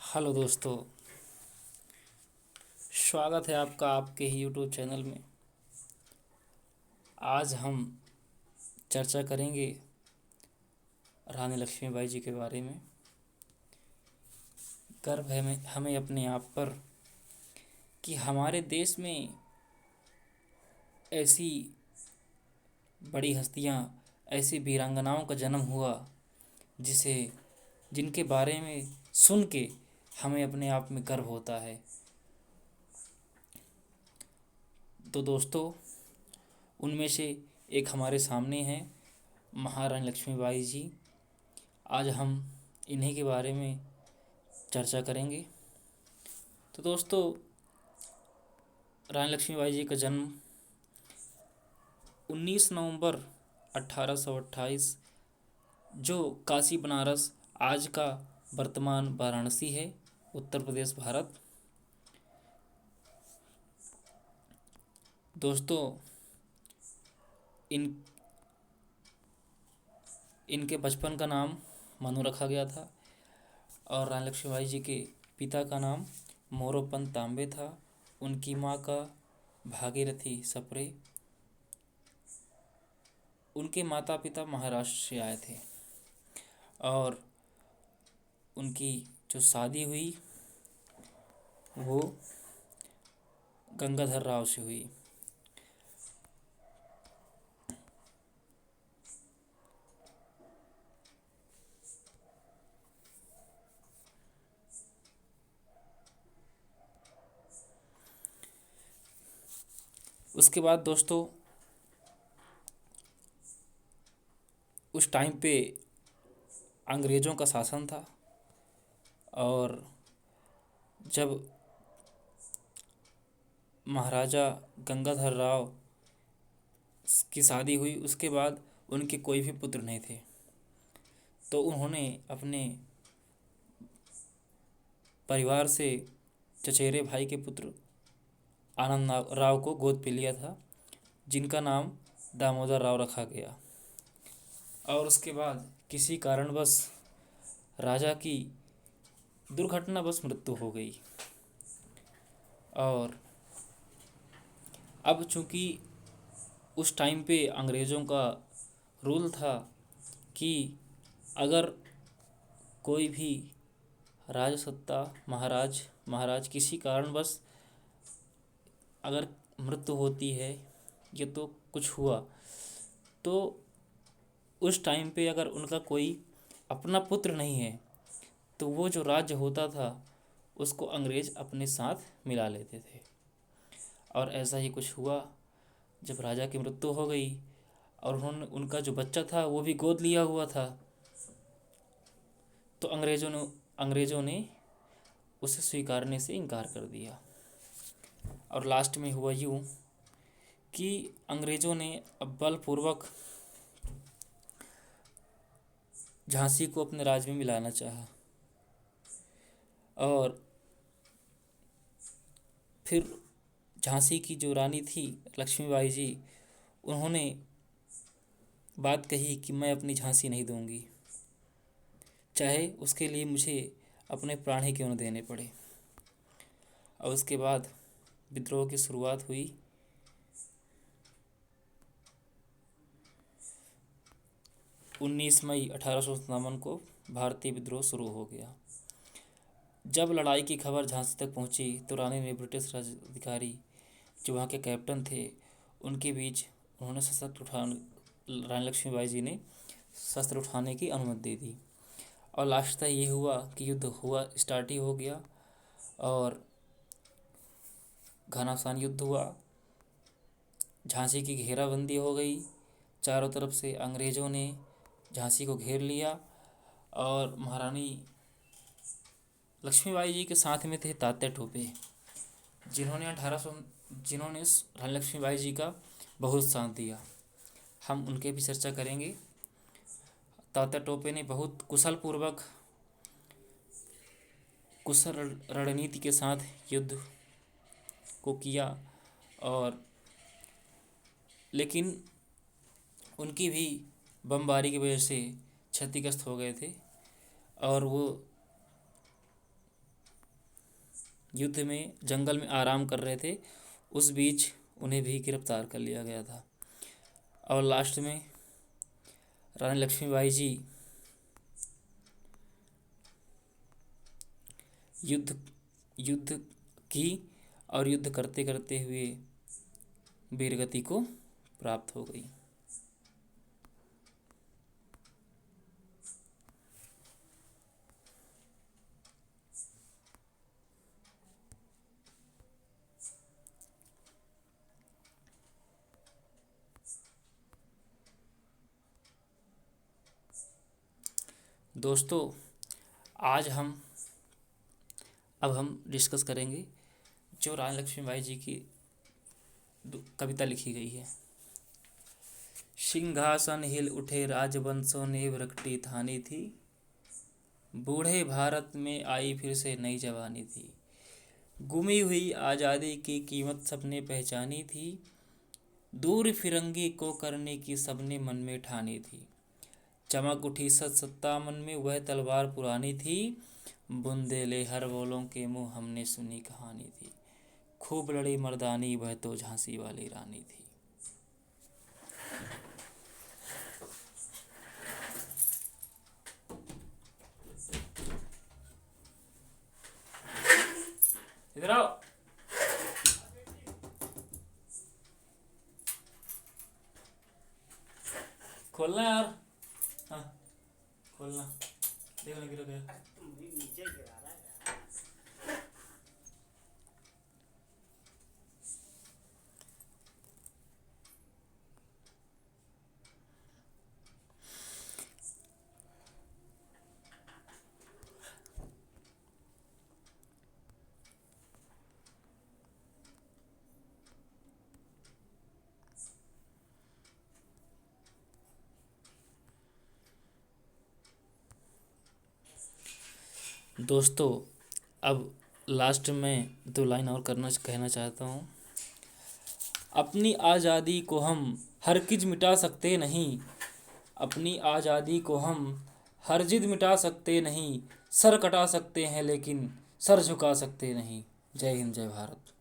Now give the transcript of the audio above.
Hello दोस्तों। स्वागत है आपका आपके ही यूट्यूब चैनल में। आज हम चर्चा करेंगे रानी लक्ष्मीबाई जी के बारे में। गर्व है हमें अपने आप पर कि हमारे देश में ऐसी बड़ी हस्तियां, ऐसी वीरांगनाओं का जन्म हुआ जिसे जिनके बारे में सुन के हमें अपने आप में गर्व होता है। तो दोस्तों, उनमें से एक हमारे सामने है महारानी लक्ष्मीबाई जी। आज हम इन्हीं के बारे में चर्चा करेंगे। तो दोस्तों, रानी लक्ष्मीबाई जी का जन्म 19 नवंबर 1828, जो काशी बनारस आज का वर्तमान वाराणसी है, उत्तर प्रदेश, भारत। दोस्तों, इन इनके बचपन का नाम मनु रखा गया था और रानी लक्ष्मीबाई जी के पिता का नाम मोरोपंत तांबे था। उनकी माँ का भागीरथी सप्रे। उनके माता पिता महाराष्ट्र से आए थे और उनकी जो शादी हुई वो गंगाधर राव से हुई। उसके बाद दोस्तों, उस टाइम पे अंग्रेज़ों का शासन था और जब महाराजा गंगाधर राव की शादी हुई उसके बाद उनके कोई भी पुत्र नहीं थे। तो उन्होंने अपने परिवार से चचेरे भाई के पुत्र आनंद राव को गोद पे लिया था, जिनका नाम दामोदर राव रखा गया। और उसके बाद किसी कारणवश राजा की दुर्घटनावश मृत्यु हो गई। और अब चूंकि उस टाइम पे अंग्रेज़ों का रूल था कि अगर कोई भी राजसत्ता महाराज किसी कारणवश अगर मृत्यु होती है या तो कुछ हुआ, तो उस टाइम पे अगर उनका कोई अपना पुत्र नहीं है तो वो जो राज्य होता था उसको अंग्रेज़ अपने साथ मिला लेते थे। और ऐसा ही कुछ हुआ। जब राजा की मृत्यु हो गई और उन्होंने उनका जो बच्चा था वो भी गोद लिया हुआ था, तो अंग्रेज़ों ने उसे स्वीकारने से इनकार कर दिया। और लास्ट में हुआ यूँ कि अंग्रेज़ों ने अब बलपूर्वक झांसी को अपने राज्य में मिलाना चाहा। और फिर झांसी की जो रानी थी लक्ष्मीबाई जी, उन्होंने बात कही कि मैं अपनी झांसी नहीं दूंगी, चाहे उसके लिए मुझे अपने प्राण ही क्यों न देने पड़े। और उसके बाद विद्रोह की शुरुआत हुई। 19 मई 1857 को भारतीय विद्रोह शुरू हो गया। जब लड़ाई की खबर झांसी तक पहुंची तो रानी ने ब्रिटिश राज अधिकारी जो वहाँ के कैप्टन थे उनके बीच उन्होंने रानी लक्ष्मीबाई जी ने शस्त्र उठाने की अनुमति दे दी। और लास्टतः ये हुआ कि युद्ध हुआ, स्टार्ट ही हो गया और घमासान युद्ध हुआ। झांसी की घेराबंदी हो गई। चारों तरफ से अंग्रेज़ों ने झांसी को घेर लिया और महारानी लक्ष्मीबाई जी के साथ में थे तात्या टोपे, जिन्होंने रानी लक्ष्मीबाई जी का बहुत साथ दिया। हम उनके भी चर्चा करेंगे। तात्या टोपे ने बहुत कुशल रणनीति के साथ युद्ध को किया और लेकिन उनकी भी बमबारी की वजह से क्षतिग्रस्त हो गए थे और वो युद्ध में जंगल में आराम कर रहे थे, उस बीच उन्हें भी गिरफ्तार कर लिया गया था। और लास्ट में रानी लक्ष्मीबाई जी युद्ध युद्ध की और युद्ध करते करते हुए वीरगति को प्राप्त हो गई। दोस्तों, आज अब हम डिस्कस करेंगे जो रानी लक्ष्मीबाई जी की कविता लिखी गई है। सिंहासन हिल उठे राजवंशों ने प्रकटी थानी थी, बूढ़े भारत में आई फिर से नई जवानी थी। गुमी हुई आज़ादी की कीमत सबने पहचानी थी, दूर फिरंगी को करने की सबने मन में ठानी थी। चमक उठी सत्ता मन में, वह तलवार पुरानी थी, बुंदेले हर बोलों के मुँह हमने सुनी कहानी थी। खूब लड़ी मर्दानी, वह तो झांसी वाली रानी थी। इधर आओ। खोलना यार। हाँ, खोलना। देखो ना गिर गया। नीचे गिरा रहा है। दोस्तों, अब लास्ट में 2 लाइन और कहना चाहता हूँ। अपनी आज़ादी को हम हरगिज़ मिटा सकते नहीं, अपनी आज़ादी को हम हरगिज़ मिटा सकते नहीं। सर कटा सकते हैं लेकिन सर झुका सकते नहीं। जय हिंद, जय भारत।